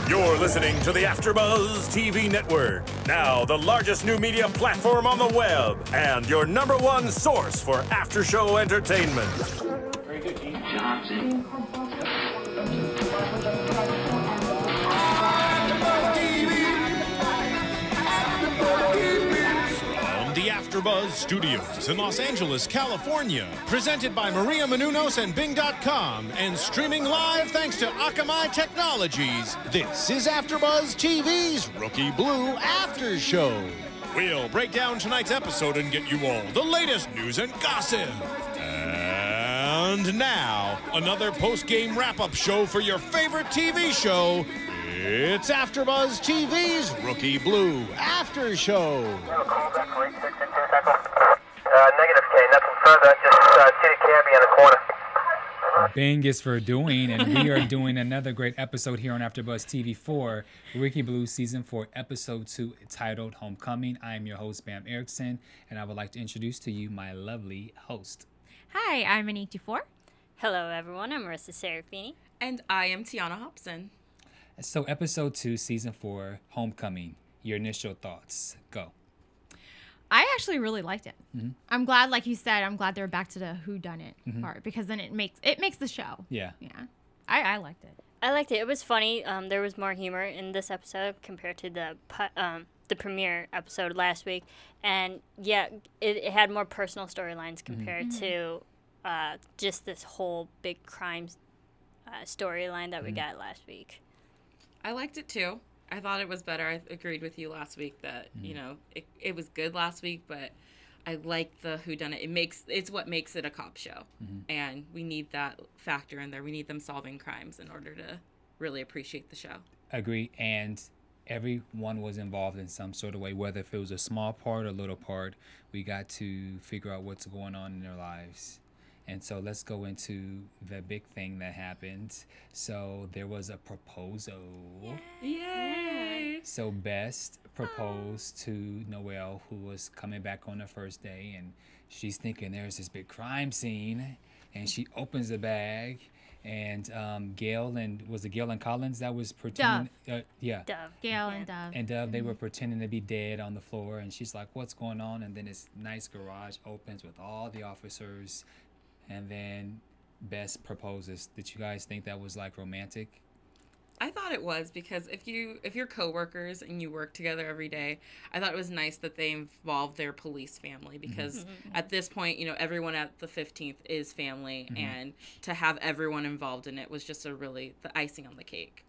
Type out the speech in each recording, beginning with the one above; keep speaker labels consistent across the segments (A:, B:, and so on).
A: You're listening to the AfterBuzz TV Network, now the largest new media platform on the web, and your #1 source for after-show entertainment.
B: Very good, Keith Johnson.
C: The AfterBuzz Studios in Los Angeles, California. Presented by Maria Menounos and Bing.com and streaming live thanks to Akamai Technologies. This is AfterBuzz TV's Rookie Blue After Show. We'll break down tonight's episode and get you all the latest news and gossip. And now, another post-game wrap-up show for your favorite TV show. It's AfterBuzz TV's Rookie Blue After Show.
D: Negative K, nothing further. Just see the cabbie in the corner.
E: Bing is for doing, and we are doing another great episode here on AfterBuzz TV for Rookie Blue Season 4, Episode 2, titled Homecoming. I am your host, Bamm Ericsen, and I would like to introduce to you my lovely host.
F: Hi, I'm Anik Dufour.
G: Hello, everyone. I'm Marisa Serafini.
H: And I am Tiona Hobson.
E: So, Episode 2, Season 4, Homecoming. Your initial thoughts. Go.
F: I actually really liked it.
E: Mm-hmm.
F: I'm glad, like you said, I'm glad they're back to the whodunit part, because then it makes the show.
E: Yeah.
F: Yeah. I liked it.
G: I liked it. It was funny. There was more humor in this episode compared to the premiere episode last week. And, yeah, it had more personal storylines compared to just this whole big crime storyline that we got last week.
H: I liked it, too. I thought it was better. I agreed with you last week that, you know, it was good last week, but I like the whodunit. It's what makes it a cop show. And we need that factor in there. We need them solving crimes in order to really appreciate the show.
E: Agree. And everyone was involved in some sort of way, whether if it was a small part or a little part. We got to figure out what's going on in their lives. And so let's go into the big thing that happened. So there was a proposal.
H: Yay!
E: So Best proposed to Noelle, who was coming back on the first day, and she's thinking there's this big crime scene, and she opens the bag, and Gail and Collins that was pretending.
F: Dove. Gail and Dove.
E: And Dove, they were pretending to be dead on the floor, and she's like, "What's going on?" And then this nice garage opens with all the officers. And then Best proposes. Did you guys think that was like romantic?
H: I thought it was, because if you're coworkers and you work together every day, I thought it was nice that they involved their police family, because at this point, you know, everyone at the 15th is family, and to have everyone involved in it was just the icing on the cake.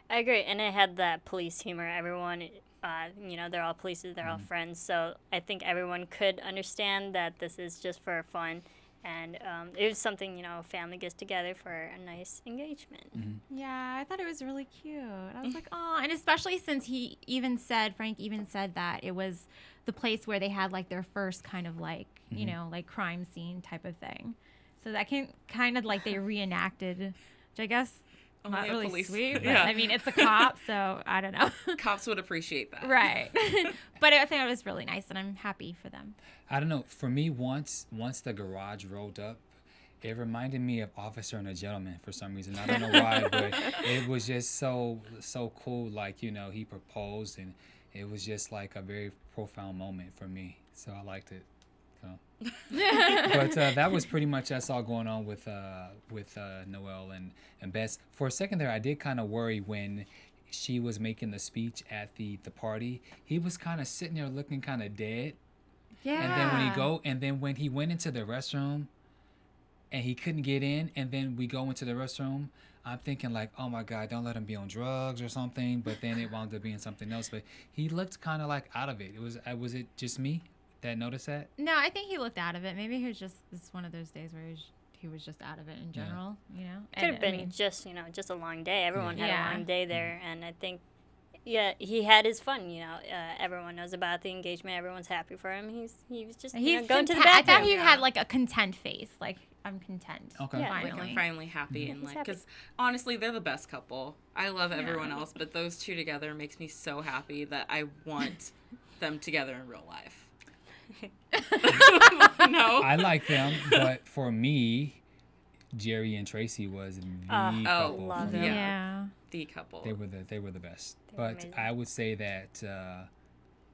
G: I agree, and it had that police humor. Everyone, you know, they're all police, they're all friends, so I think everyone could understand that this is just for fun. And it was something, you know, a family gets together for a nice engagement.
F: Yeah, I thought it was really cute. I was like, oh, and especially since Frank even said that it was the place where they had like their first kind of like, you know, like crime scene type of thing. So that can kind of like they reenacted, which I guess not really sweet. But, I mean, it's a cop, so I don't know.
H: Cops would appreciate that.
F: Right. But I think it was really nice, and I'm happy for them.
E: I don't know. For me, once the garage rolled up, it reminded me of Officer and a Gentleman for some reason. I don't know why, but it was just so cool. Like, you know, he proposed, and it was just like a very profound moment for me. So I liked it. So. But that was pretty much that's all going on with Noelle and Bess. For a second there, I did kind of worry when she was making the speech at the party. He was kind of sitting there looking kind of dead.
F: Yeah.
E: And then when he went into the restroom and he couldn't get in, and then we go into the restroom, I'm thinking like, oh my God, don't let him be on drugs or something. But then it wound up being something else. But he looked kind of like out of it. Was it just me that noticed that?
F: No, I think he looked out of it. Maybe he was it's one of those days where he was just out of it in general, you know?
G: Could have been just a long day. Everyone had a long day there, and I think, he had his fun, you know. Everyone knows about the engagement. Everyone's happy for him. He was just going to the bathroom.
F: I thought he had like a content face, like, I'm content.
E: Okay.
F: Yeah, finally.
H: Like I'm finally happy, and like, because honestly, they're the best couple. I love everyone else, but those two together makes me so happy that I want them together in real life. No,
E: I like them, but for me, Jerry and Tracy was the couple.
G: Love
E: for me.
G: them.
F: Yeah.
H: the couple.
E: They were the best.
G: They were
E: But
G: amazing.
E: I would say that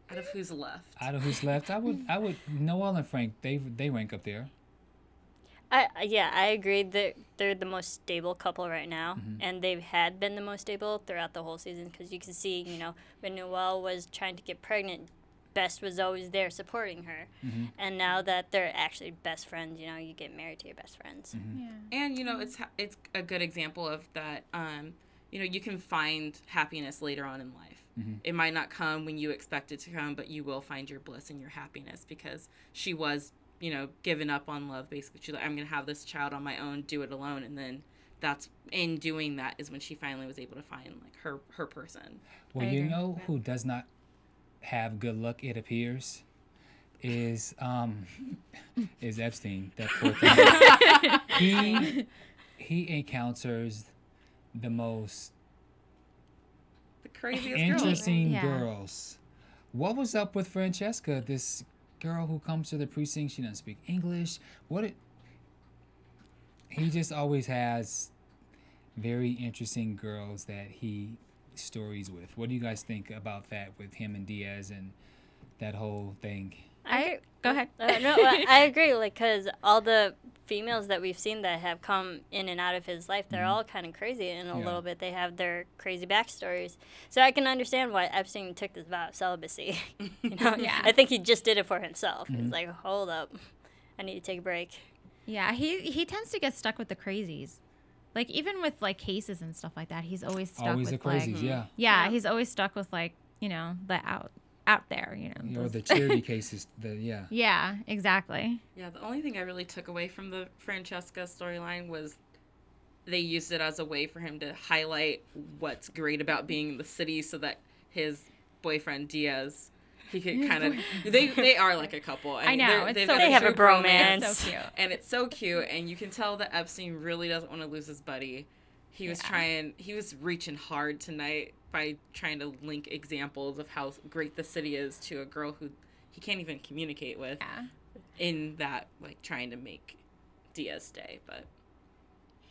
H: Out of who's left?
E: out of who's left, I would Noelle and Frank, they rank up there.
G: I agree that they're the most stable couple right now, and they had been the most stable throughout the whole season, because you can see, you know, when Noelle was trying to get pregnant, Best was always there supporting her, and now that they're actually best friends, you know, you get married to your best friends.
H: And you know, it's a good example of that. You know, you can find happiness later on in life. It might not come when you expect it to come, but you will find your bliss and your happiness, because she was, you know, giving up on love. Basically, she's like, I'm gonna have this child on my own, do it alone, and then that's in doing that is when she finally was able to find like her person.
E: Well, you know who does not have good luck, it appears, is Epstein. That poor thing. he encounters the most
H: Craziest
E: interesting girls. What was up with Francesca, this girl who comes to the precinct? She doesn't speak English. He just always has very interesting girls that he stories with. What do you guys think about that with him and Diaz and that whole thing?
F: Go ahead.
G: No, I agree. Like, because all the females that we've seen that have come in and out of his life, they're all kind of crazy in a little bit. They have their crazy backstories. So I can understand why Epstein took this vow of celibacy. You know, I think he just did it for himself. He's like, hold up, I need to take a break.
F: Yeah, he tends to get stuck with the crazies. Like, even with, like, cases and stuff like that, he's always stuck with,
E: the crazies,
F: like... Yeah, he's always stuck with, like, you know, the out there, you know.
E: Or the charity cases,
F: Yeah, exactly.
H: Yeah, the only thing I really took away from the Francesca storyline was they used it as a way for him to highlight what's great about being in the city, so that his boyfriend Diaz, he could kind of they are like a couple.
F: I know,
G: they have a bromance.
F: It's so cute.
H: And it's so cute, and you can tell that Epstein really doesn't want to lose his buddy. He was reaching hard tonight by trying to link examples of how great the city is to a girl who he can't even communicate with. In that, like, trying to make Diaz stay. But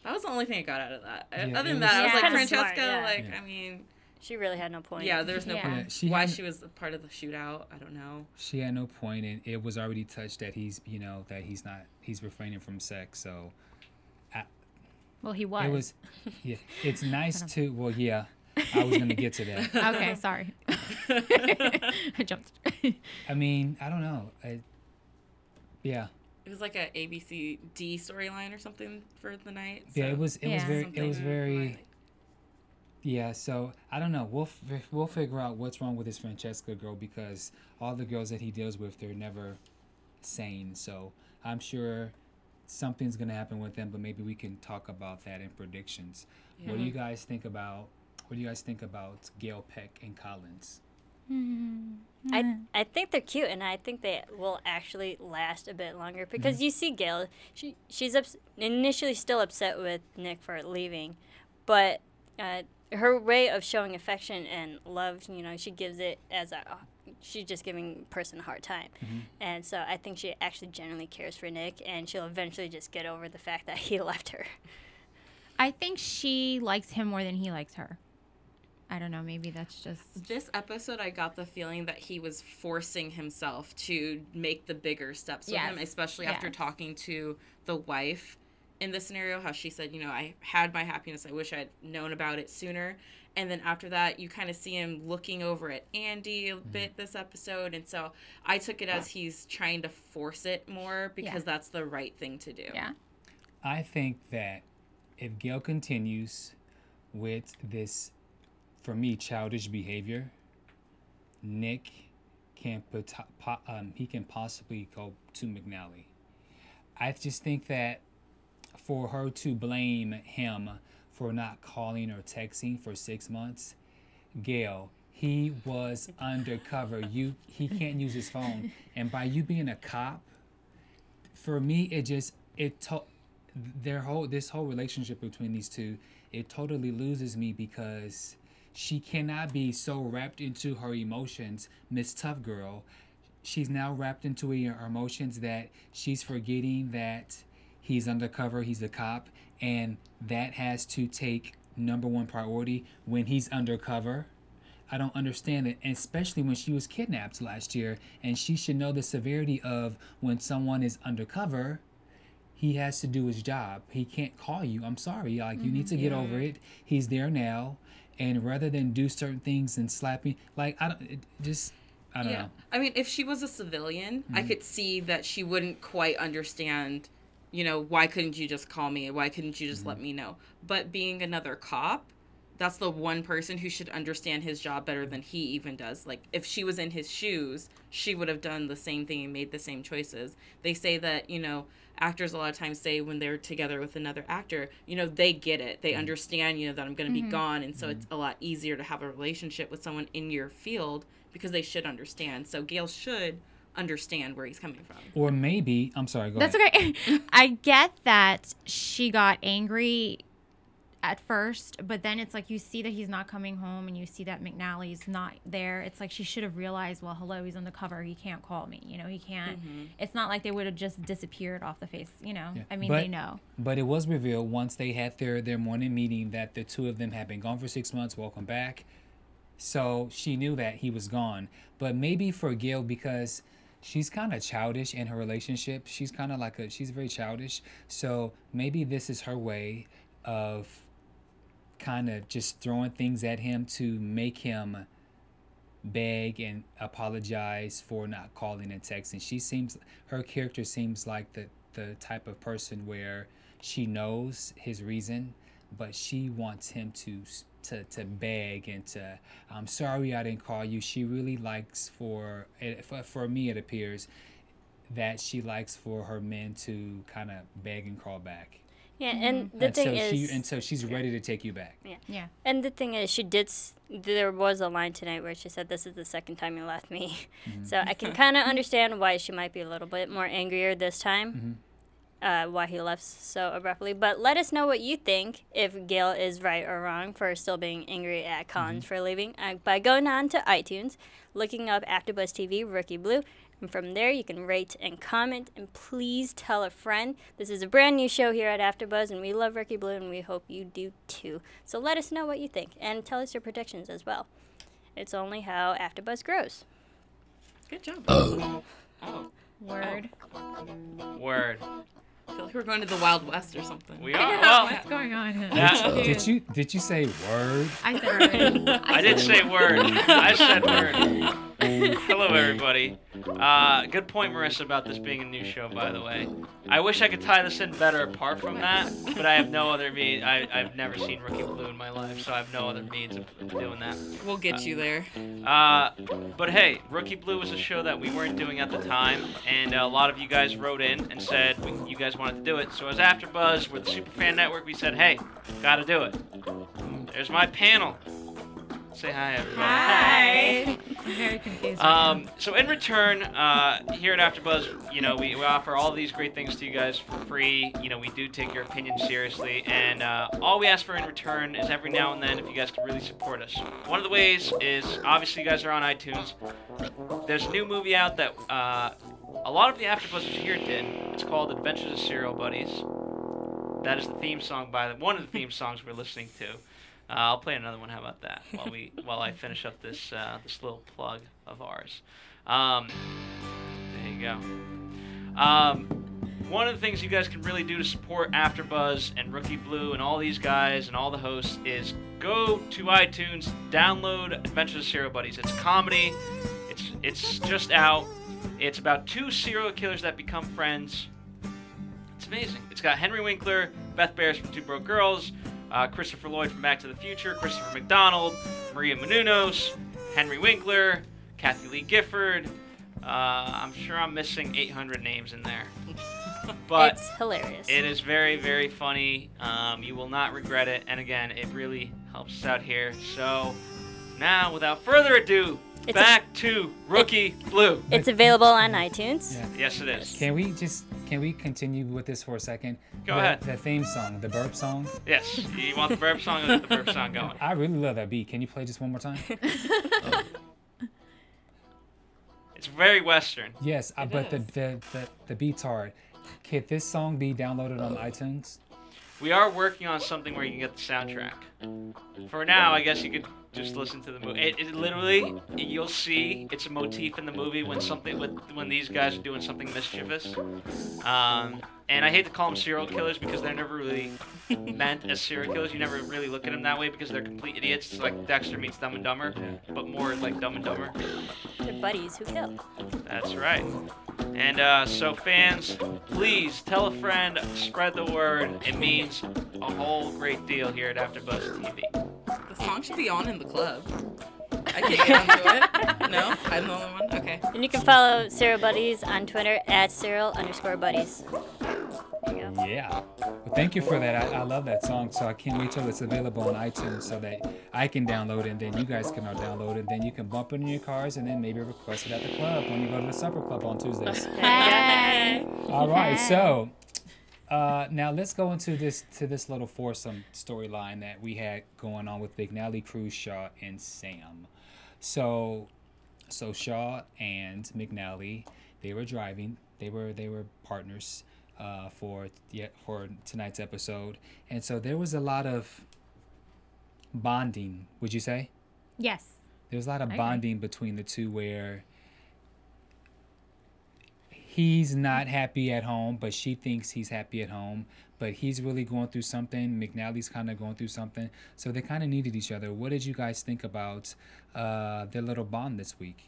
H: that was the only thing I got out of that. Other than that, I was like, Francesca, I mean...
G: She really had no point.
H: Yeah, there's no point. Why she was a part of the shootout, I don't know.
E: She had no point, and it was already touched that he's refraining from sex, so...
F: Well, he was.
E: It was, it's nice to, I was going to get to that.
F: Okay, sorry. I jumped.
E: I mean, I don't know.
H: It was like a ABCD storyline or something for the night. So.
E: Yeah, it was very. Yeah, so I don't know. We'll figure out what's wrong with this Francesca girl, because all the girls that he deals with, they're never sane. So I'm sure something's gonna happen with them, but maybe we can talk about that in predictions. What do you guys think about? What do you guys think about Gail, Peck, and Collins?
G: I think they're cute, and I think they will actually last a bit longer, because you see Gail, she's initially still upset with Nick for leaving, but her way of showing affection and love, you know, she gives it as she's just giving a person a hard time. And so I think she actually genuinely cares for Nick, and she'll eventually just get over the fact that he left her.
F: I think she likes him more than he likes her. I don't know, maybe that's just...
H: This episode, I got the feeling that he was forcing himself to make the bigger steps with him, especially after talking to the wife in this scenario, how she said, you know, I had my happiness, I wish I'd known about it sooner. And then after that, you kind of see him looking over at Andy a bit this episode. And so I took it as he's trying to force it more, because that's the right thing to do.
F: Yeah.
E: I think that if Gail continues with this, for me, childish behavior, Nick can he can possibly go to McNally. I just think that for her to blame him for not calling or texting for 6 months, Gail, he was undercover. He can't use his phone, and by you being a cop, for me, this whole relationship between these two, it totally loses me, because she cannot be so wrapped into her emotions, Miss Tough Girl. She's now wrapped into her emotions that she's forgetting that he's undercover, he's a cop, and that has to take #1 priority when he's undercover. I don't understand it, and especially when she was kidnapped last year, and she should know the severity of when someone is undercover. He has to do his job. He can't call you. I'm sorry. Like, you need to get over it. He's there now. And rather than do certain things and slap me, like, I don't know.
H: I mean, if she was a civilian, I could see that she wouldn't quite understand, you know, why couldn't you just call me? Why couldn't you just let me know? But being another cop, that's the one person who should understand his job better than he even does. Like, if she was in his shoes, she would have done the same thing and made the same choices. They say that, you know, actors a lot of times say when they're together with another actor, you know, they get it. They understand, you know, that I'm going to be gone. And so it's a lot easier to have a relationship with someone in your field because they should understand. So Gail should understand where he's coming from.
E: Or maybe, I'm sorry, go ahead.
F: That's okay. I get that she got angry at first, but then it's like you see that he's not coming home and you see that McNally's not there. It's like she should have realized, well, hello, he's undercover. He can't call me. You know, he can't. It's not like they would have just disappeared off the face, you know. Yeah. I mean, they know. But
E: it was revealed once they had their morning meeting that the two of them had been gone for 6 months. Welcome back. So she knew that he was gone. But maybe for Gail, because she's kind of childish in her relationship. She's kind of like she's very childish. So maybe this is her way of kind of just throwing things at him to make him beg and apologize for not calling and texting. Her character seems like the type of person where she knows his reason, but she wants him to beg and to, I'm sorry I didn't call you. She really likes for me, it appears that she likes for her men to kind of beg and crawl back.
G: Yeah, and the thing is...
E: Until she's ready to take you back.
G: Yeah. And the thing is, there was a line tonight where she said, this is the second time you left me. So I can kind of understand why she might be a little bit more angrier this time, why he left so abruptly. But let us know what you think, if Gail is right or wrong for still being angry at Collins for leaving, by going on to iTunes, looking up AfterBuzz TV Rookie Blue. And from there, you can rate and comment, and please tell a friend. This is a brand new show here at AfterBuzz, and we love Rookie Blue, and we hope you do too. So let us know what you think, and tell us your predictions as well. It's only how AfterBuzz grows.
H: Good job.
F: Word.
I: Word.
H: I feel like we're going to the Wild West or something.
I: We are. Well,
F: what's going on?
E: Did you say word?
F: I said word.
I: I did say word. I said word. Hello, everybody. Good point, Marisa, about this being a new show, by the way. I wish I could tie this in better apart from that, but I have no other means. I've never seen Rookie Blue in my life, so I have no other means of doing that.
H: We'll get you there.
I: But hey, Rookie Blue was a show that we weren't doing at the time, and a lot of you guys wrote in and said you guys wanted to do it. So as AfterBuzz, we're the Superfan Network, we said, hey, gotta do it. There's my panel. Say hi, everybody.
F: Hi. I'm very confused.
I: So in return, here at AfterBuzz, you know, we offer all these great things to you guys for free. You know, we do take your opinion seriously, and all we ask for in return is every now and then if you guys can really support us. One of the ways is, obviously you guys are on iTunes. There's a new movie out that a lot of the AfterBuzzers here did. It's called Adventures of Serial Buddies. That is the theme song one of the theme songs we're listening to. I'll play another one. How about that? While I finish up this little plug of ours. There you go. One of the things you guys can really do to support AfterBuzz and Rookie Blue and all these guys and all the hosts is go to iTunes, download Adventures of Serial Buddies. It's a comedy. It's just out. It's about two serial killers that become friends. It's amazing. It's got Henry Winkler, Beth Bears from Two Broke Girls, Christopher Lloyd from Back to the Future, Christopher McDonald, Maria Menounos, Henry Winkler, Kathy Lee Gifford. I'm sure I'm missing 800 names in there. But
G: it's hilarious.
I: It is very, very funny. You will not regret it. And again, it really helps us out here. So now, without further ado, back to Rookie Blue.
G: It's available on iTunes.
I: Yeah. Yes, it is.
E: Can we continue with this for a second?
I: Go ahead.
E: The theme song, the burp song.
I: Yes. You want the burp song? I'll get the burp song going.
E: I really love that beat. Can you play just one more time?
I: It's very Western.
E: Yes, but the beat's hard. Can this song be downloaded on iTunes?
I: we are working on something where you can get the soundtrack. For now, I guess you could just listen to the movie. It literally, you'll see it's a motif in the movie when these guys are doing something mischievous. And I hate to call them serial killers because they're never really meant as serial killers. You never really look at them that way because they're complete idiots. It's like Dexter meets Dumb and Dumber, but more like Dumb and Dumber.
G: They're buddies who kill.
I: That's right. And so fans, please tell a friend, spread the word. It means a whole great deal here at AfterBuzz TV.
H: The song should be on in the club. I can't get onto it. No? I'm the only one? Okay.
G: And you can follow Serial Buddies on Twitter at serial_buddies.
E: Yeah. Well, thank you for that. I love that song, so I can't wait till it's available on iTunes so that I can download it, and then you guys can download it, and then you can bump it in your cars, and then maybe request it at the club when you go to the supper club on Tuesdays.
F: Hey.
E: All right, so now let's go into this little foursome storyline that we had going on with McNally, Cruz, Shaw, and Sam. So Shaw and McNally, they were driving. They were partners for tonight's episode, and so there was a lot of bonding. Would you say?
F: Yes.
E: There was a lot of bonding between the two where he's not happy at home, but she thinks he's happy at home, but he's really going through something. McNally's kind of going through something, so they kind of needed each other. What did you guys think about their little bond this week?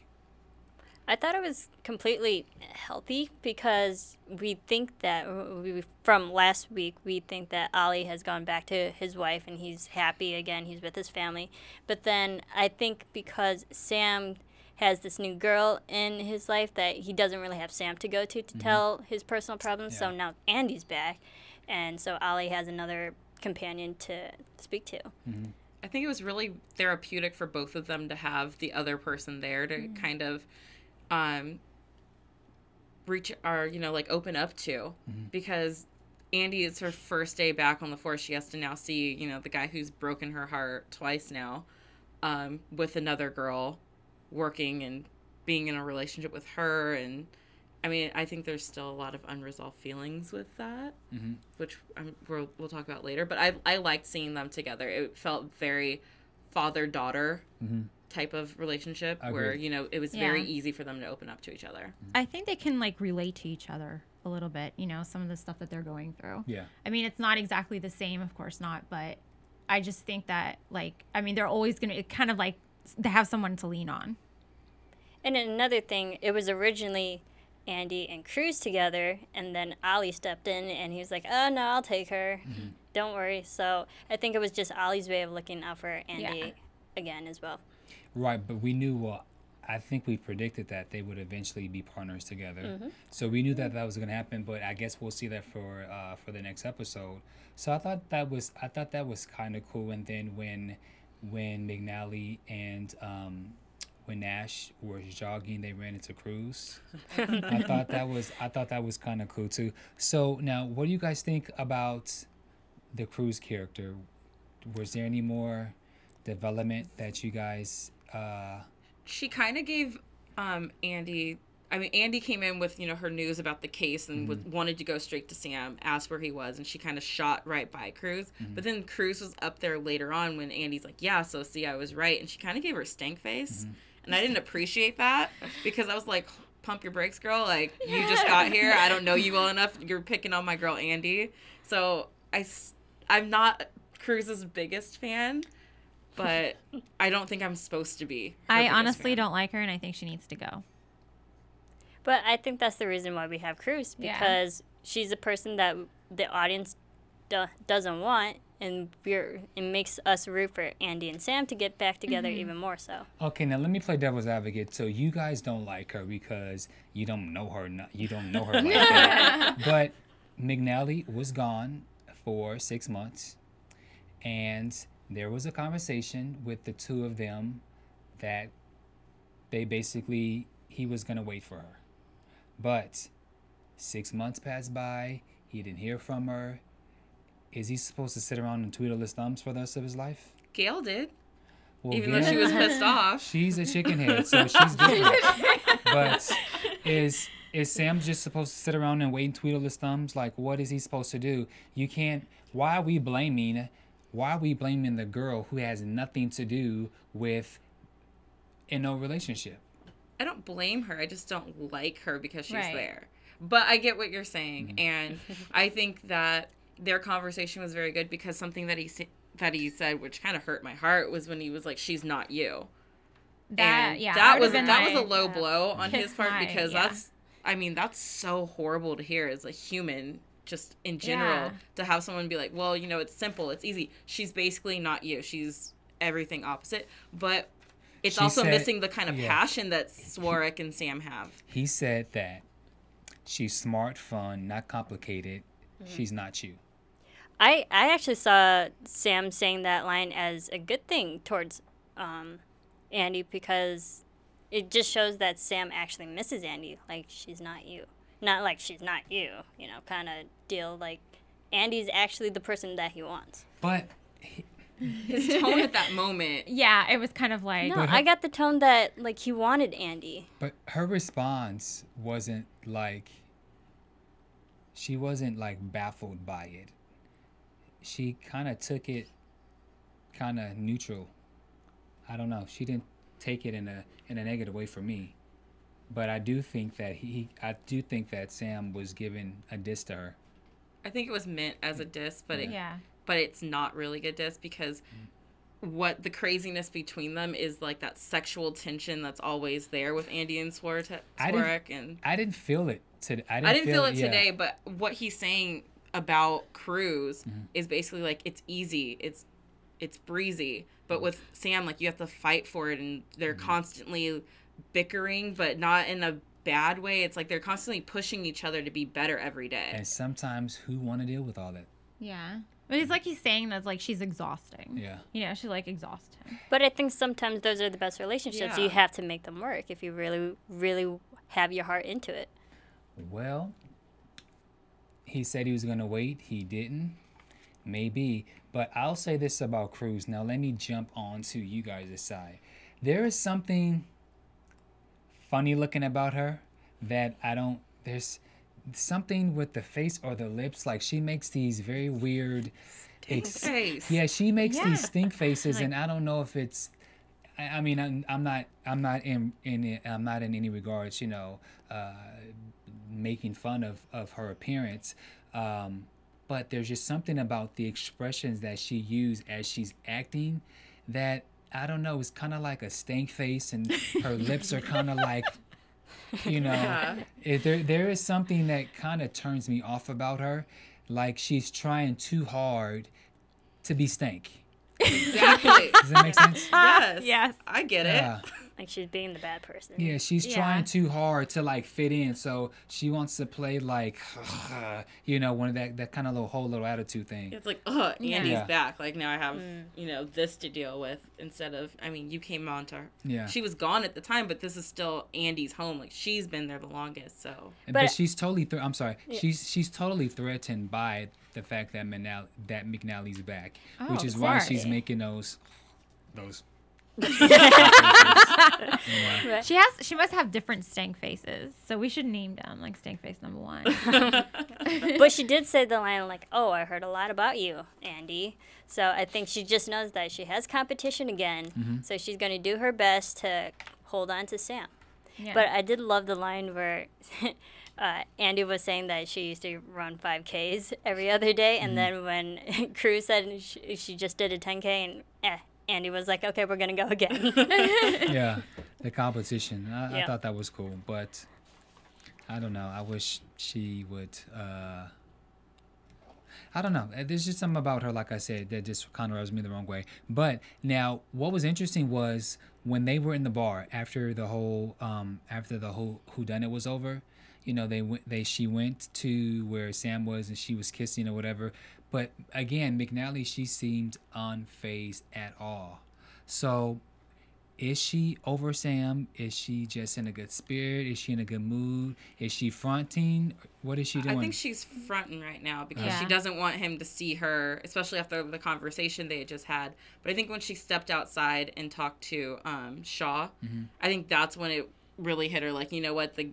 G: I thought it was completely healthy because we think that from last week, we think that Ali has gone back to his wife and he's happy again. He's with his family. But then I think because Sam has this new girl in his life that he doesn't really have Sam to go to tell his personal problems. Yeah. So now Andy's back. And so Ali has another companion to speak to. Mm-hmm.
H: I think it was really therapeutic for both of them to have the other person there to kind of reach or open up to, because Andy, it's her first day back on the force. She has to now see the guy who's broken her heart twice now, with another girl working and being in a relationship with her. And I mean, I think there's still a lot of unresolved feelings with that, which we'll talk about later, but I liked seeing them together. It felt very father-daughter type of relationship where it was very easy for them to open up to each other.
F: I think they can relate to each other a little bit, some of the stuff that they're going through.
E: Yeah.
F: I mean, it's not exactly the same, of course not, but I just think that they're always going to kind of to have someone to lean on.
G: And another thing, it was originally Andy and Cruz together, and then Ali stepped in and he was like, oh no, I'll take her. Don't worry. So I think it was just Ali's way of looking out for Andy again as well.
E: Right, but we knew, I think we predicted that they would eventually be partners together. So we knew that was going to happen, but I guess we'll see that for the next episode. So I thought that was kind of cool. And then when McNally and when Nash was jogging, they ran into Cruz. I thought that was kind of cool too. So now, what do you guys think about the Cruz character? Was there any more development that you guys?
H: She kind of gave Andy. I mean, Andy came in with her news about the case and wanted to go straight to Sam, asked where he was, and she kind of shot right by Cruz. But then Cruz was up there later on when Andy's like, "Yeah, so see, I was right," and she kind of gave her stank face, and I didn't appreciate that because I was like, "Pump your brakes, girl! Like you just got here. I don't know you well enough. You're picking on my girl Andy." So I'm not Cruz's biggest fan. But I don't think I'm supposed to be.
F: I honestly don't like her, and I think she needs to go.
G: But I think that's the reason why we have Cruz, because she's a person that the audience doesn't want, and it makes us root for Andy and Sam to get back together even more so.
E: Okay, now let me play devil's advocate. So you guys don't like her because you don't know her. You don't know her like that. But McNally was gone for 6 months, and there was a conversation with the two of them that he was going to wait for her. But 6 months passed by. He didn't hear from her. Is he supposed to sit around and twiddle his thumbs for the rest of his life?
H: Gail did.
E: Well,
H: even though she was pissed off.
E: She's a chicken head, so she's different. But Is Sam just supposed to sit around and wait and twiddle his thumbs? Like, what is he supposed to do? You can't. Why are we blaming the girl who has nothing to do with in no relationship?
H: I don't blame her. I just don't like her because she's there. But I get what you're saying, and I think that their conversation was very good because something that he said, which kind of hurt my heart, was when he was like, "She's not you." That was a low blow on his part because that's so horrible to hear as a human, just in general, to have someone be like, "Well, it's simple, it's easy. She's basically not you. She's everything opposite." But it's also missing the kind of passion that Swarek and Sam have.
E: He said that she's smart, fun, not complicated. She's not you.
G: I actually saw Sam saying that line as a good thing towards Andy, because it just shows that Sam actually misses Andy. Like, she's not you. Not like she's not you, kind of deal. Like, Andy's actually the person that he wants.
E: But
H: his tone at that moment.
F: Yeah, it was kind of like...
G: No, I got the tone that, like, he wanted Andy.
E: But her response wasn't like... She wasn't, like, baffled by it. She kind of took it kind of neutral. I don't know. She didn't take it in a negative way for me. But I do think that Sam was giving a diss to her.
H: I think it was meant as a diss, but but it's not really a diss because what the craziness between them is like that sexual tension that's always there with Andy and Swarek.
E: I didn't feel it today.
H: I didn't feel it today, but what he's saying about Cruz is basically like, it's easy, it's breezy, but with Sam, like, you have to fight for it, and they're constantly bickering, but not in a bad way. It's like they're constantly pushing each other to be better every day.
E: And sometimes who want to deal with all that?
F: Yeah. But it's like he's saying that, like, she's exhausting.
E: Yeah.
F: She, like, exhausts him.
G: But I think sometimes those are the best relationships. You have to make them work if you really, really have your heart into it.
E: Well, he said he was going to wait. He didn't. Maybe. But I'll say this about Cruz. Now, let me jump on to you guys' side. There is something funny looking about her that there's something with the face or the lips. Like, she makes these very weird... Yeah, she makes these stink faces, like, and I don't know if it's... I mean, I'm not in any regards, making fun of her appearance, but there's just something about the expressions that she used as she's acting that, I don't know, it's kind of like a stank face, and her lips are kind of like, there is something that kind of turns me off about her, like she's trying too hard to be stank.
H: Exactly.
E: Does that make sense?
H: Yes. I get it.
G: Like she's being the bad person.
E: Yeah, she's trying too hard to, like, fit in, so she wants to play like, one of that kind of whole little attitude thing.
H: It's like, Andy's back. Like, now I have, this to deal with instead of, you came on to her. Yeah. She was gone at the time, but this is still Andy's home. Like, she's been there the longest, so.
E: But she's totally, I'm sorry, she's totally threatened by the fact that McNally's back, which is why she's making those.
F: She must have different stank faces, so we should name them like stank face number 1.
G: But she did say the line like, "Oh, I heard a lot about you, Andy." So I think she just knows that she has competition again, so she's going to do her best to hold on to Sam. Yeah. But I did love the line where Andy was saying that she used to run 5Ks every other day, and then when Cruz said she just did a 10K, and Andy was like, "Okay, we're gonna go again."
E: Yeah, the competition. I thought that was cool, but I don't know. I wish she would. I don't know. There's just something about her, like I said, that just kind of rubs me the wrong way. But now, what was interesting was when they were in the bar after the whole whodunit was over. She went to where Sam was and she was kissing or whatever. But again, McNally, she seemed unfazed at all. So, is she over Sam? Is she just in a good spirit? Is she in a good mood? Is she fronting? What is she doing?
H: I think she's fronting right now because she doesn't want him to see her, especially after the conversation they had just had. But I think when she stepped outside and talked to Shaw, I think that's when it really hit her. Like, you know what, the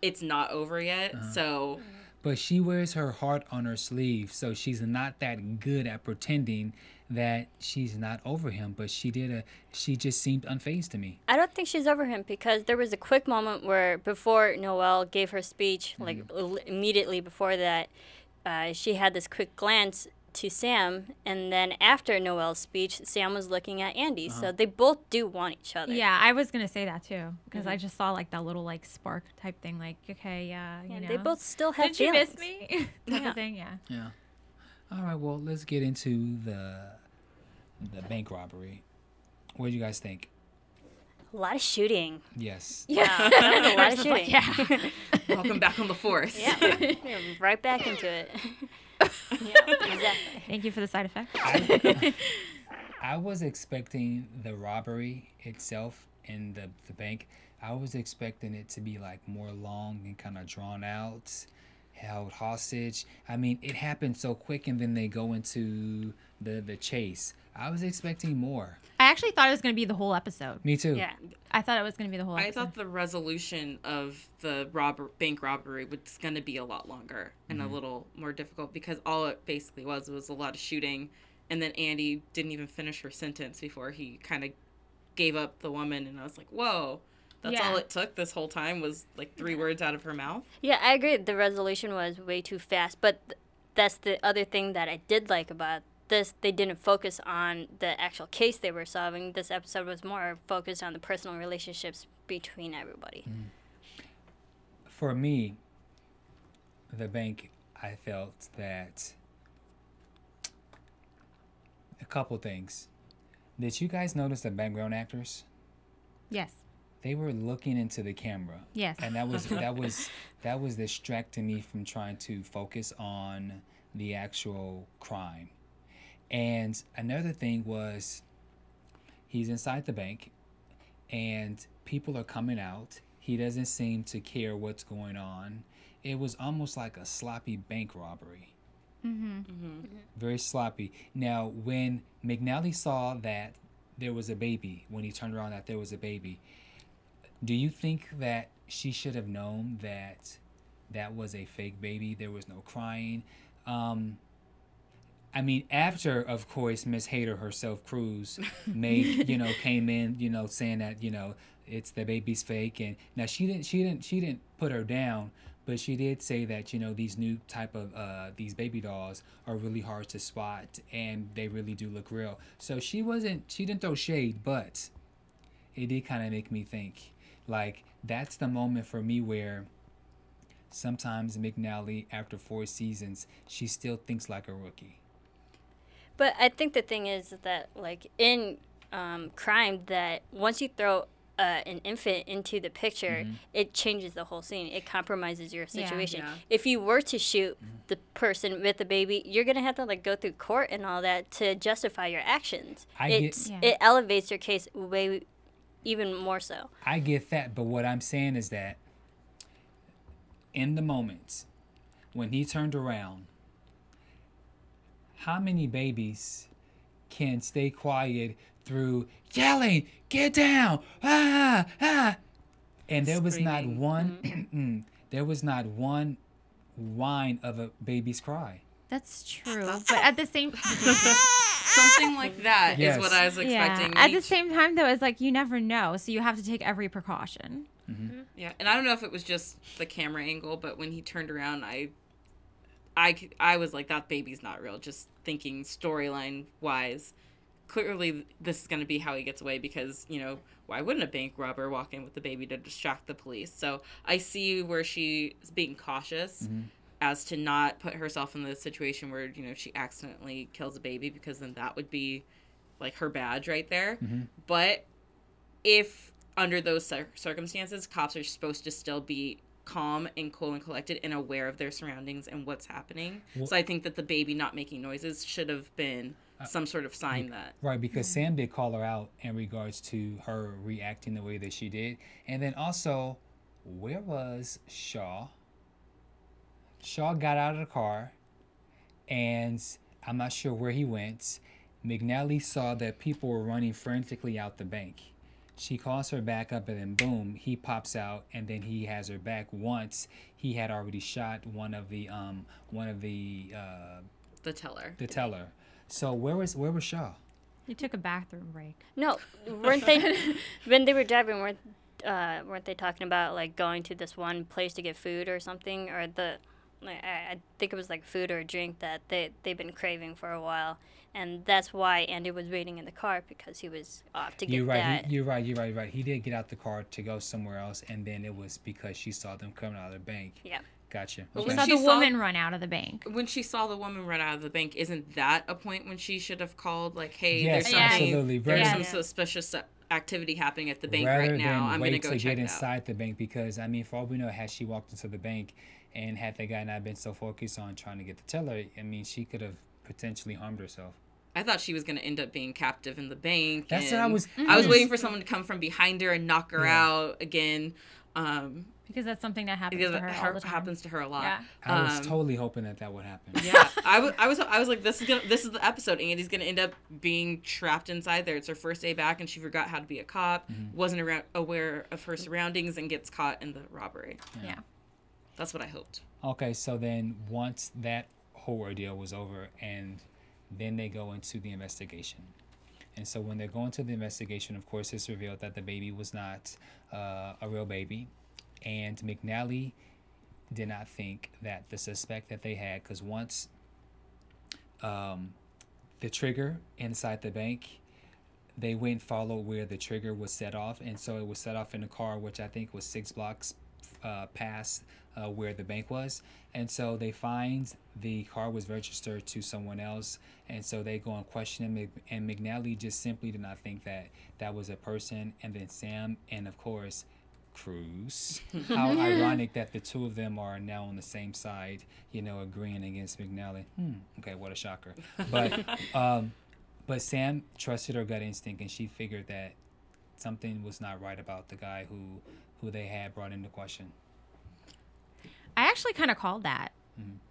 H: it's not over yet. So,
E: but she wears her heart on her sleeve, so she's not that good at pretending that she's not over him. But she just seemed unfazed to me.
G: I don't think she's over him because there was a quick moment where before Noelle gave her speech, like immediately before that, she had this quick glance to Sam, and then after Noelle's speech, Sam was looking at Andy. So they both do want each other.
F: Yeah, I was gonna say that too because I just saw like that little like spark type thing. Like, okay, yeah, you know.
G: They both still have
F: Did
G: feelings.
F: you miss me? Type of thing, yeah.
E: Yeah. All right. Well, let's get into the bank robbery. What do you guys think?
G: A lot of shooting.
E: Yes.
G: Yeah, a lot of shooting.
F: Yeah.
H: welcome back on the force.
G: Yeah, right back into it. Yeah, exactly.
F: Thank you for the side effect.
E: I was expecting the robbery itself in the bank. I was expecting it to be like more long and kind of drawn out, held hostage. I mean, it happened so quick, and then they go into the chase. I was expecting more.
F: I actually thought it was going to be the whole episode.
E: Me too.
G: Yeah.
F: I thought it was going to be the whole episode.
H: I thought the resolution of the bank robbery was going to be a lot longer and a little more difficult because all it basically was a lot of shooting, and then Andy didn't even finish her sentence before he kind of gave up the woman, and I was like, whoa, that's all it took this whole time was like 3 words out of her mouth.
G: Yeah, I agree. The resolution was way too fast, but that's the other thing that I did like about this. They didn't focus on the actual case they were solving. This episode was more focused on the personal relationships between everybody.
E: For me, the bank, I felt that a couple things. Did you guys notice the background actors?
F: Yes.
E: They were looking into the camera.
F: Yes.
E: And that was distracting me from trying to focus on the actual crime. And another thing was he's inside the bank and people are coming out. He doesn't seem to care what's going on. It was almost like a sloppy bank robbery. Very sloppy. Now, when McNally saw that there was a baby, when he turned around that there was a baby, do you think that she should have known that that was a fake baby? There was no crying. I mean, after, of course, Miss Hater herself, Cruz, came in, saying that, it's the baby's fake. And now she didn't put her down, but she did say that, these new type of, these baby dolls are really hard to spot and they really do look real. So she didn't throw shade, but it did kind of make me think, like, that's the moment for me where sometimes McNally, after 4 seasons, she still thinks like a rookie.
G: But I think the thing is that, like, in crime, that once you throw an infant into the picture, it changes the whole scene. It compromises your situation.
H: Yeah.
G: If you were to shoot the person with the baby, you're going to have to, like, go through court and all that to justify your actions. It elevates your case way even more so.
E: I get that, but what I'm saying is that in the moments when he turned around, how many babies can stay quiet through yelling, "Get down!" Ah, ah, and there was not one. There was not one whine of a baby's cry.
F: That's true, but at the same
H: Something like that is what I was expecting.
F: Yeah. At the same time, though, it's like you never know, so you have to take every precaution.
H: Yeah, and I don't know if it was just the camera angle, but when he turned around, I was like, that baby's not real. Just thinking storyline wise, clearly this is going to be how he gets away because, why wouldn't a bank robber walk in with the baby to distract the police? So I see where she is being cautious as to not put herself in the situation where, she accidentally kills a baby, because then that would be like her badge right there. But if under those circumstances, cops are supposed to still be calm and cool and collected and aware of their surroundings and what's happening. So I think that the baby not making noises should have been some sort of sign that.
E: Right, because Sam did call her out in regards to her reacting the way that she did. And then also, where was Shaw? Shaw got out of the car, and I'm not sure where he went. McNally saw that people were running frantically out the bank. She calls her back up, and then boom, he pops out, and then he has her back. Once he had already shot one of the
H: teller.
E: The teller. So where was Shaw?
F: He took a bathroom break.
G: No, weren't they? When they were driving, weren't they talking about like going to this one place to get food or something, or I think it was like food or a drink that they've been craving for a while, and that's why Andy was waiting in the car because he was off to get that.
E: You're right. He did get out the car to go somewhere else, and then it was because she saw them coming out of the bank.
G: Yeah.
E: Gotcha.
F: She saw the woman run out of the bank.
H: When she saw the woman run out of the bank, isn't that a point when she should have called, like, hey,
E: yes,
H: there's some suspicious activity happening at the bank right now. I'm going to go check it out. Get
E: inside the bank, because, I mean, for all we know, had she walked into the bank and had the guy not been so focused on trying to get the teller, I mean, she could have potentially harmed herself.
H: I thought she was going to end up being captive in the bank.
E: That's what I was...
H: I was waiting for someone to come from behind her and knock her out again.
F: Because that's something that happens to her all the time.
H: Happens to her a lot. Yeah.
E: I was totally hoping that would happen.
H: Yeah, I was like, this is the episode. Andy's gonna end up being trapped inside there. It's her first day back, and she forgot how to be a cop, wasn't aware of her surroundings, and gets caught in the robbery.
F: Yeah.
H: That's what I hoped.
E: Okay, so then once that whole ordeal was over, and then they go into the investigation. And so when they're going to the investigation, of course, it's revealed that the baby was not a real baby. And McNally did not think that the suspect that they had, because once the trigger inside the bank, they went and followed where the trigger was set off. And so it was set off in a car, which I think was 6 blocks past where the bank was. And so they find the car was registered to someone else. And so they go and question him. And McNally just simply did not think that that was a person. And then Sam and, of course, Cruz. How ironic that the two of them are now on the same side, agreeing against McNally. Okay, what a shocker. But Sam trusted her gut instinct, and she figured that something was not right about the guy who they had brought into question.
F: I actually kind of called that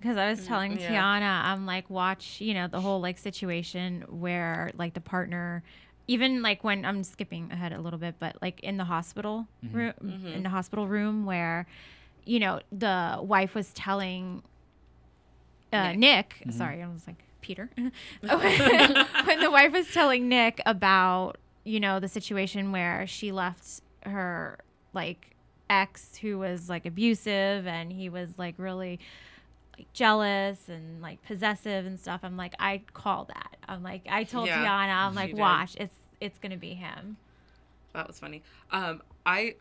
F: because I was telling Tiona, I'm like, watch, the whole like situation where like the partner. Even like when I'm skipping ahead a little bit, but like in the hospital room where, the wife was telling Nick. Sorry, I was like Peter. When the wife was telling Nick about the situation where she left her like ex who was like abusive, and he was like really like jealous and like possessive and stuff. I'm like, I call that. I'm like, I told Tiona, I'm like, watch, it's gonna be him.
H: That was funny. I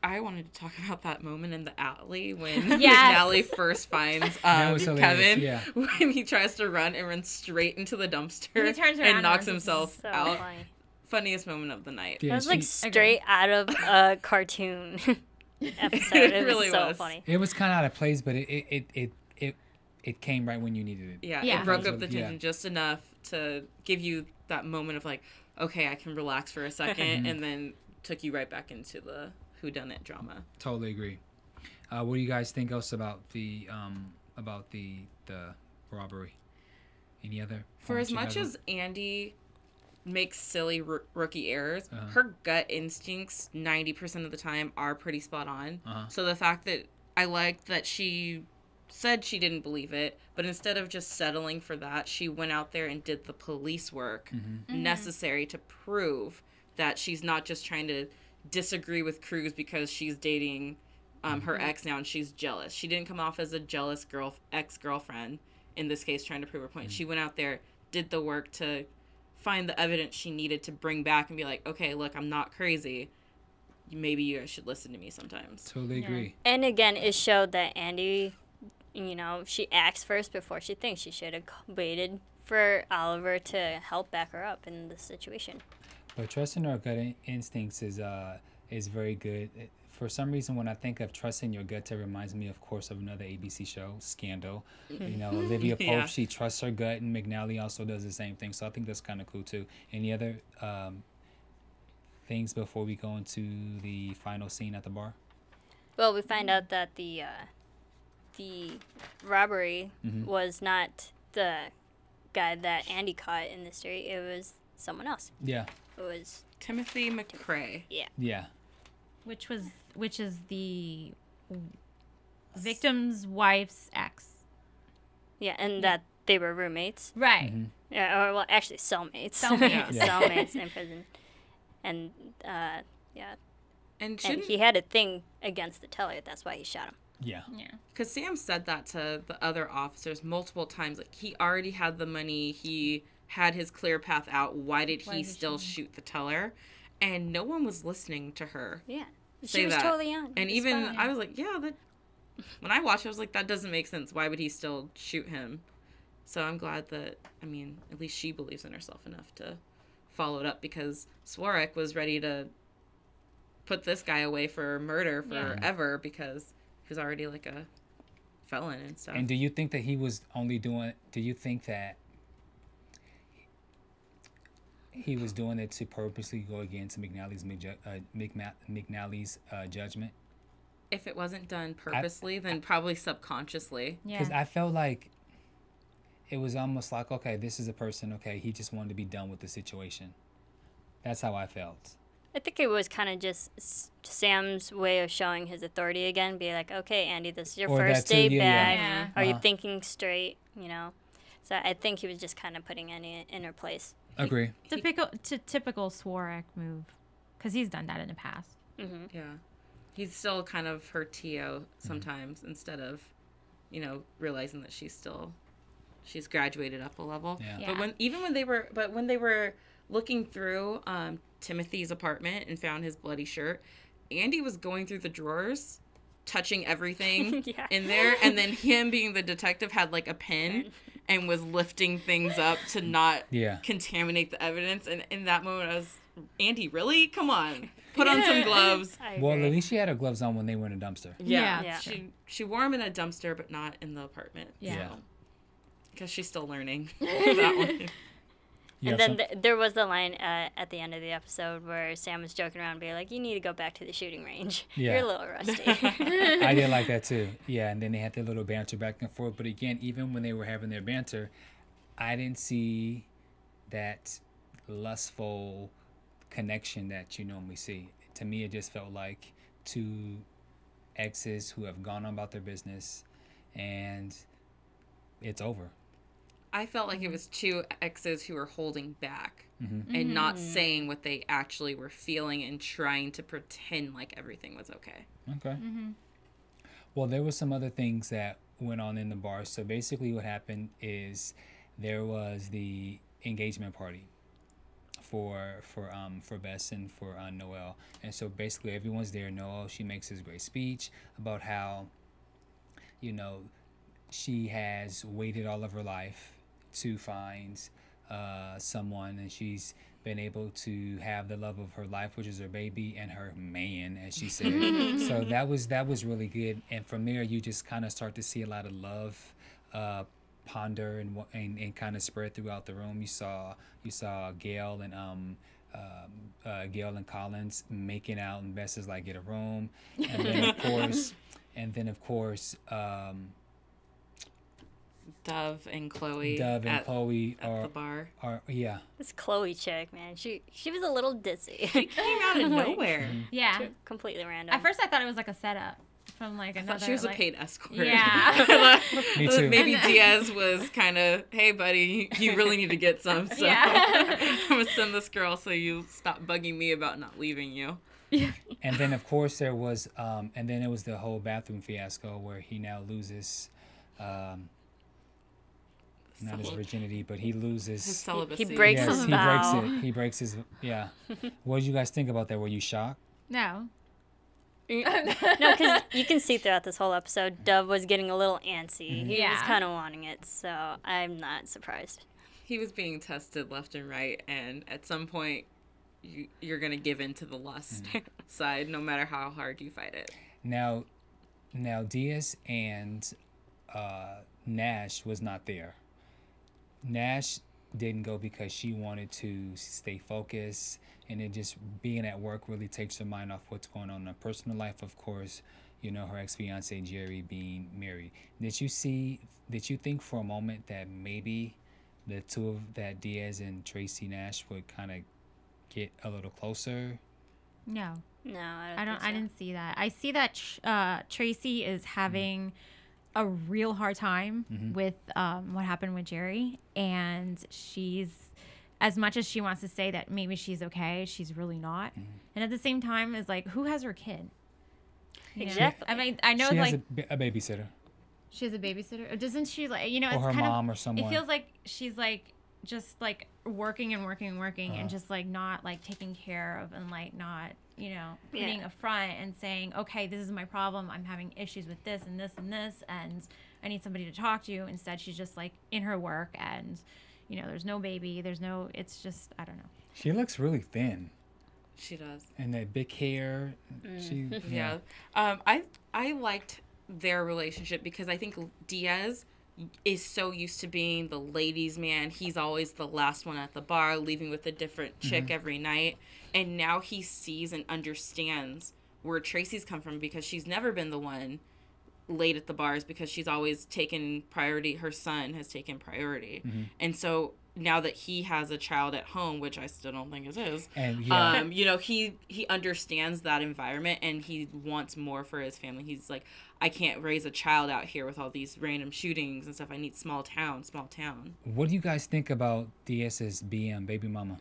H: wanted to talk about that moment in the alley when McNally first finds Kevin when he tries to run and runs straight into the dumpster
F: he turns around
H: and knocks himself out. Funny. Funniest moment of the night.
G: Yeah, that was like straight out of a cartoon episode. It really was so funny.
E: It was kind of out of place, but it came right when you needed it.
H: Yeah, it broke up the tension just enough to give you that moment of like, okay, I can relax for a second, and then took you right back into the whodunit drama.
E: Totally agree. What do you guys think else about the robbery? Any other?
H: For as much as Andy makes silly rookie errors, her gut instincts 90% of the time are pretty spot on. So the fact that I liked that she said she didn't believe it, but instead of just settling for that, she went out there and did the police work necessary to prove that she's not just trying to disagree with Cruz because she's dating her ex now and she's jealous. She didn't come off as a jealous ex-girlfriend, in this case trying to prove her point. She went out there, did the work to find the evidence she needed to bring back and be like, okay, look, I'm not crazy. Maybe you guys should listen to me sometimes.
E: Totally agree.
G: And again, it showed that Andy, she acts first before she thinks. She should have waited for Oliver to help back her up in this situation.
E: But trusting our gut instincts is very good. For some reason, when I think of trusting your gut, it reminds me, of course, of another ABC show, Scandal. Olivia Pope, she trusts her gut, and McNally also does the same thing. So I think that's kind of cool, too. Any other things before we go into the final scene at the bar?
G: Well, we find out that the robbery was not the guy that Andy caught in the street. It was someone else.
E: Yeah.
G: It was
H: Timothy McCrae.
G: Yeah.
E: Yeah.
F: Which is the victim's wife's ex.
G: Yeah, and that they were roommates.
F: Right.
G: Yeah, or well, actually cellmates.
F: Cellmates.
G: Cellmates in prison. And yeah.
H: And
G: he had a thing against the teller. That's why he shot him.
E: Yeah.
F: Yeah.
H: Because Sam said that to the other officers multiple times. Like, he already had the money. He had his clear path out. Why did he still shoot the teller? And no one was listening to her.
G: Yeah.
H: Say
G: She was
H: that.
G: totally on.
H: And even I was like, yeah, that. When I watched it, I was like, that doesn't make sense. Why would he still shoot him? So I'm glad that, I mean, at least she believes in herself enough to follow it up, because Swarek was ready to put this guy away for murder forever because he was already like a felon and stuff.
E: And do you think that he was only doing? Do you think that he was doing it to purposely go against McNally's judgment?
H: If it wasn't done purposely, then probably subconsciously.
E: Because I felt like it was almost like, okay, this is a person, okay, he just wanted to be done with the situation. That's how I felt.
G: I think it was kind of just Sam's way of showing his authority again. Be like, okay, Andy, this is your first day back.
F: Yeah.
G: Are you thinking straight? You know? So I think he was just kind of putting Andy in her place.
E: Agree.
F: Typical Swarek move. Because he's done that in the past.
G: Mm-hmm.
H: Yeah. He's still kind of her TO sometimes instead of, you know, realizing that she's graduated up a level.
E: Yeah.
H: But when they were looking through Timothy's apartment and found his bloody shirt, Andy was going through the drawers, touching everything in there, and then him being the detective had like a pen and was lifting things up to not contaminate the evidence. And in that moment, I was, Andy, really? Come on. Put on some gloves.
E: Well, at least she had her gloves on when they were in a dumpster.
H: Yeah. She wore them in a dumpster, but not in the apartment.
F: Yeah.
H: Because she's still learning that one.
G: And then there was the line at the end of the episode where Sam was joking around, being like, "You need to go back to the shooting range.
E: Yeah.
G: You're a little rusty."
E: I did like that too. Yeah, and then they had their little banter back and forth. But again, even when they were having their banter, I didn't see that lustful connection that you normally see. To me, it just felt like two exes who have gone on about their business, and it's over.
H: I felt like it was two exes who were holding back and not saying what they actually were feeling and trying to pretend like everything was okay.
E: Okay. Well, there were some other things that went on in the bar. So basically what happened is there was the engagement party for Bess and for Noelle. And so basically everyone's there. Noelle, she makes this great speech about how, you know, she has waited all of her life to find someone, and she's been able to have the love of her life, which is her baby and her man, as she said. So that was really good. And from there, you just kind of start to see a lot of love ponder and kind of spread throughout the room. You saw Gail and Gail and Collins making out, and Bess is like, get a room. And then of course
H: Dove and Chloe
E: at
H: the bar.
G: This Chloe chick, man, she was a little ditzy.
H: She came out of nowhere.
F: Yeah.
G: Completely random.
F: At first, I thought it was like a setup from like another.
H: I thought she was a paid escort.
F: Yeah.
E: Me too.
H: Maybe Diaz was kind of, hey, buddy, you really need to get some. So I'm going to send this girl so you stop bugging me about not leaving you.
F: Yeah.
E: And then, of course, there was, and then it was the whole bathroom fiasco where he now loses, not his virginity, but he loses
H: his celibacy.
G: He breaks his vow.
E: He breaks his, What did you guys think about that? Were you shocked?
F: No.
G: No, because you can see throughout this whole episode, Dove was getting a little antsy. He was kind of wanting it, so I'm not surprised.
H: He was being tested left and right, and at some point, you're going to give in to the lust side, no matter how hard you fight it.
E: Now Diaz and Nash was not there. Nash didn't go because she wanted to stay focused, and it just being at work really takes her mind off what's going on in her personal life. Of course, you know, her ex-fiance Jerry being married. Did you think for a moment that maybe that Diaz and Tracy Nash would kind of get a little closer?
F: No.
G: No,
F: I didn't see that. I see that Tracy is having a real hard time with what happened with Jerry, and she's, as much as she wants to say that maybe she's okay, she's really not. And at the same time, is like, who has her kid?
G: Exactly.
F: I mean, I know
E: She
F: it's
E: has
F: like
E: a babysitter.
F: she has a babysitter. Or doesn't she, like, you know,
E: Or
F: it's
E: her
F: kind
E: mom
F: of,
E: or someone.
F: It feels like she's like just like working and working and working and just like not like taking care of and like not, you know, putting a front and saying, okay, this is my problem. I'm having issues with this and this and this, and I need somebody to talk to. Instead, she's just like in her work, and you know, there's no baby, there's no. It's just, I don't know.
E: She looks really thin.
H: She does.
E: And that big hair. She
H: Yeah. I liked their relationship because I think Diaz is so used to being the ladies' man. He's always the last one at the bar, leaving with a different chick every night. And now he sees and understands where Tracy's come from, because she's never been the one late at the bars, because she's always taken priority. Her son has taken priority. And so now that he has a child at home, which I still don't think is his,
E: And
H: you know, he understands that environment and he wants more for his family. He's like, I can't raise a child out here with all these random shootings and stuff. I need small town.
E: What do you guys think about Diaz's BM, baby mama?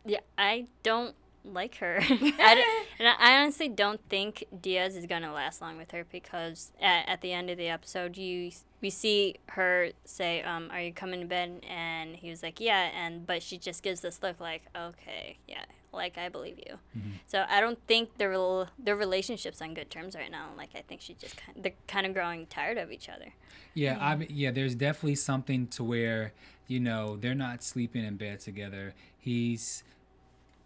G: Yeah, I don't like her. I honestly don't think Diaz is gonna last long with her, because at the end of the episode, we see her say, "Are you coming to bed?" And he was like, "Yeah," but she just gives this look like, "Okay, yeah, like I believe you." So I don't think their relationship's on good terms right now. Like, I think they're kind of growing tired of each other.
E: Yeah, there's definitely something to where, you know, they're not sleeping in bed together. He's,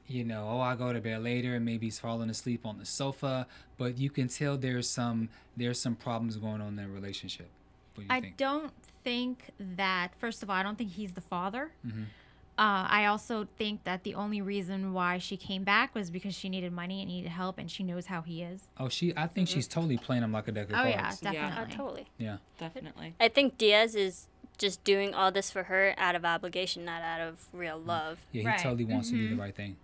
E: you know, I go to bed later, and maybe he's falling asleep on the sofa, but you can tell there's some problems going on in their relationship. What do you think?
F: Don't think that, first of all, I don't think he's the father. I also think that the only reason why she came back was because she needed money and needed help, and she knows how he is.
E: I think she's totally playing him like a deck of cards.
F: Yeah, definitely.
H: Yeah.
G: Totally.
E: Yeah.
H: Definitely.
G: I think Diaz is just doing all this for her out of obligation, not out of real love.
E: Yeah, he totally wants to do the right thing.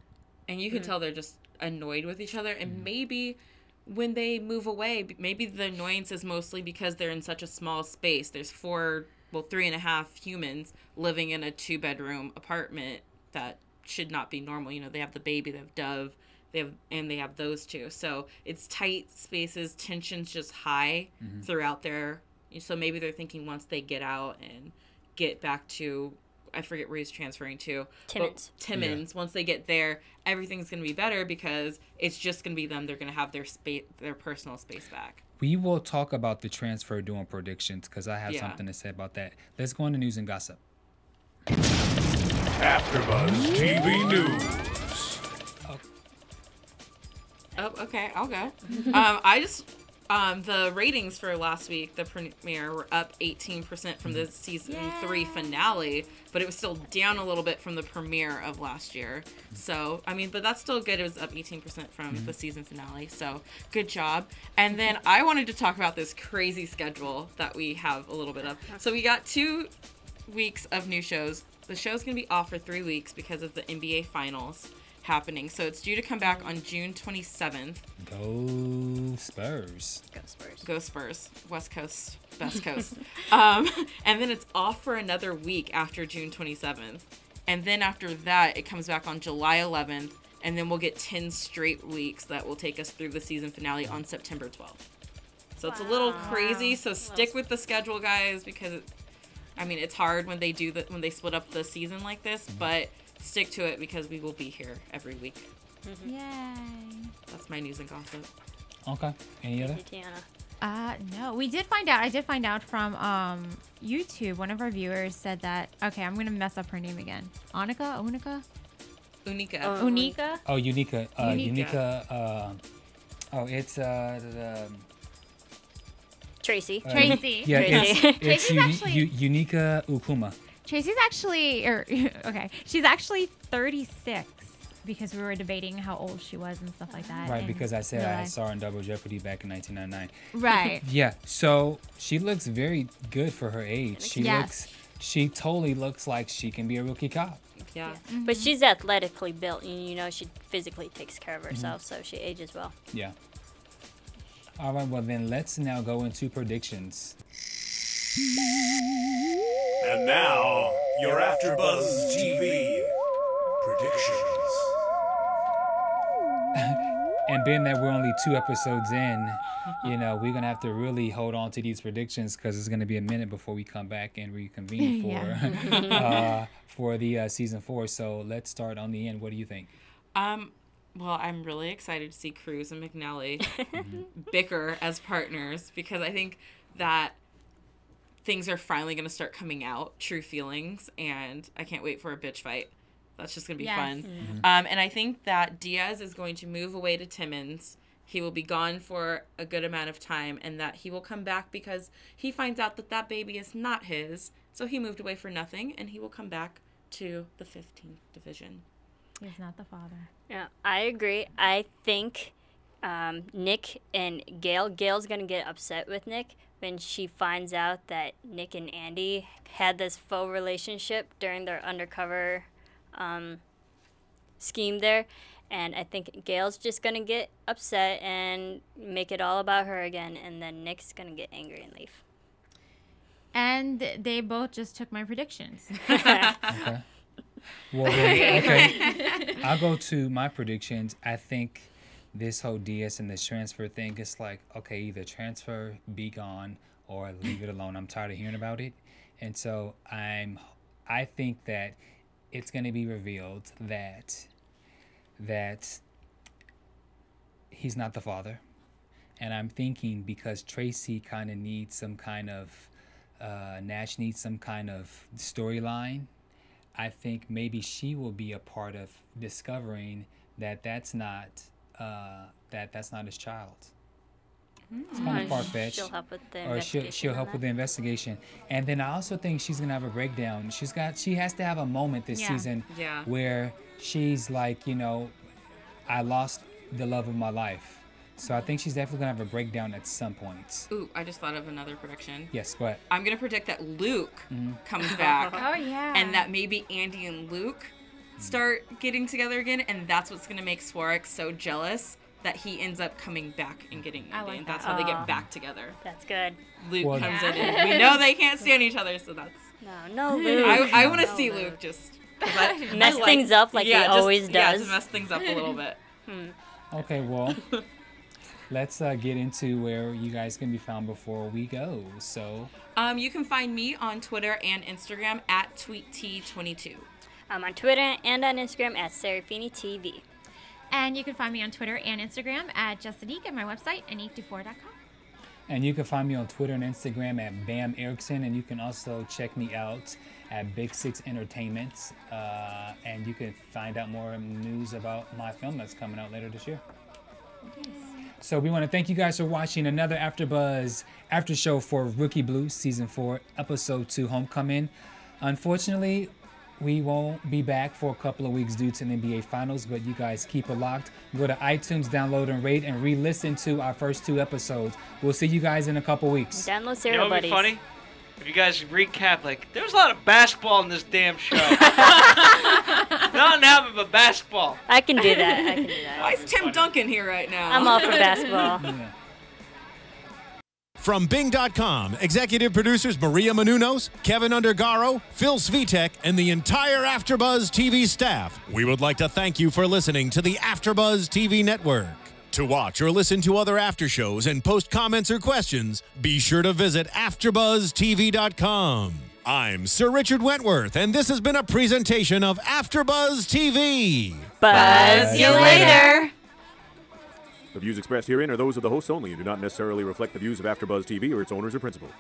H: And you can tell they're just annoyed with each other. And maybe when they move away, maybe the annoyance is mostly because they're in such a small space. There's 3.5 humans living in a 2-bedroom apartment that should not be normal. You know, they have the baby, they have Dove, they have those two. So it's tight spaces, tension's just high throughout there. So maybe they're thinking once they get out and get back to, I forget where he's transferring to. Timmins. Yeah. Once they get there, everything's going to be better, because it's just going to be them. They're going to have their personal space back.
E: We will talk about the transfer doing predictions, because I have something to say about that. Let's go into news and gossip.
A: AfterBuzz TV News.
H: Oh, okay. I'll go. The ratings for last week, the premiere, were up 18% from the season 3 finale, but it was still down a little bit from the premiere of last year. So, I mean, but that's still good. It was up 18% from the season finale. So, good job. And then I wanted to talk about this crazy schedule that we have a little bit of. So, we got 2 weeks of new shows. The show's going to be off for 3 weeks because of the NBA Finals happening. So it's due to come back on June 27th.
E: Go Spurs.
G: Go Spurs.
H: Go Spurs. West Coast, best coast. And then it's off for another week after June 27th. And then after that, it comes back on July 11th. And then we'll get 10 straight weeks that will take us through the season finale on September 12th. So it's a little crazy. So stick with the schedule, guys, because it's hard when they when they split up the season like this, but stick to it, because we will be here every week.
F: Yay.
H: That's my news and gossip.
E: Okay. Any other?
F: No. I did find out from YouTube. One of our viewers said that, okay, I'm going to mess up her name again. Unica?
H: Unica.
F: Unica?
E: Oh, Unica.
F: Unica.
E: It's
G: Tracy.
F: Tracy.
E: Yeah,
F: Tracy.
E: it's
F: actually
E: Unica Ukuma.
F: Tracy's actually, she's actually 36, because we were debating how old she was and stuff like that.
E: Right, because I said I saw her in Double Jeopardy back in 1999.
F: Right.
E: Yeah, so she looks very good for her age. She totally looks like she can be a rookie cop.
H: Yeah.
G: But she's athletically built, and you know she physically takes care of herself, so she ages well.
E: Yeah. All right, well then let's now go into predictions.
A: And now, your AfterBuzz TV predictions.
E: And being that we're only 2 episodes in, you know, we're gonna have to really hold on to these predictions because it's gonna be a minute before we come back and reconvene for the season 4. So let's start on the end. What do you think?
H: Well, I'm really excited to see Cruz and McNally bicker as partners because I think that things are finally going to start coming out, true feelings, and I can't wait for a bitch fight. That's just going to be fun. And I think that Diaz is going to move away to Timmins. He will be gone for a good amount of time, and that he will come back because he finds out that that baby is not his. So he moved away for nothing, and he will come back to the 15th Division.
F: He's not the father.
G: Yeah, I agree. I think Nick and Gail's going to get upset with Nick when she finds out that Nick and Andy had this faux relationship during their undercover scheme there. And I think Gail's just going to get upset and make it all about her again. And then Nick's going to get angry and leave.
F: And they both just took my predictions.
E: Okay. Well, okay. I'll go to my predictions. I think this whole DS and this transfer thing is like, okay, either transfer, be gone, or leave it alone. I'm tired of hearing about it. And so I think that it's going to be revealed that he's not the father. And I'm thinking because Tracy kind of needs some kind of, Nash needs some kind of storyline. I think maybe she will be a part of discovering that that's not his child. It's kind of far-fetched.
G: She'll help with the
E: or
G: investigation.
E: she'll help with the investigation. And then I also think she's gonna have a breakdown. She has to have a moment this season where she's like, you know, I lost the love of my life. So I think she's definitely gonna have a breakdown at some point.
H: Ooh, I just thought of another prediction.
E: Yes, go ahead.
H: I'm gonna predict that Luke comes back.
F: Oh yeah.
H: And that maybe Andy and Luke start getting together again, and that's what's gonna make Swarek so jealous that he ends up coming back and getting Andy, and that's how they get back together.
G: That's good.
H: Luke comes in, and we know they can't stand each other, so that's...
G: No, Luke.
H: I want to see Luke just...
G: mess things up like he always does.
H: Yeah, just mess things up a little bit.
E: Okay, well, let's get into where you guys can be found before we go. So,
H: you can find me on Twitter and Instagram at TweetT22.
G: I'm on Twitter and on Instagram at Serafini TV.
F: And you can find me on Twitter and Instagram at Anik and my website, AnikDufour.com.
E: And you can find me on Twitter and Instagram at Bamm Ericsen, and you can also check me out at Big Six Entertainment, and you can find out more news about my film that's coming out later this year.
F: Yes.
E: So we want to thank you guys for watching another AfterBuzz after show for Rookie Blue Season 4, Episode 2, Homecoming. Unfortunately, we won't be back for a couple of weeks due to the NBA Finals, but you guys keep it locked. Go to iTunes, download and rate, and re-listen to our first 2 episodes. We'll see you guys in a couple weeks.
G: Download Sarah
I: You know what would be
G: Buddies.
I: funny? If you guys recap, like, there was a lot of basketball in this damn show. Nothing happened but basketball.
G: I can do that.
H: Why is Tim Duncan here right now?
G: I'm all for basketball.
E: Yeah.
C: From Bing.com, executive producers Maria Menounos, Kevin Undergaro, Phil Svitek, and the entire AfterBuzz TV staff, we would like to thank you for listening to the AfterBuzz TV network. To watch or listen to other after shows and post comments or questions, be sure to visit AfterBuzzTV.com. I'm Sir Richard Wentworth, and this has been a presentation of AfterBuzz TV.
G: Buzz you later.
J: The views expressed herein are those of the hosts only and do not necessarily reflect the views of AfterBuzz TV or its owners or principals.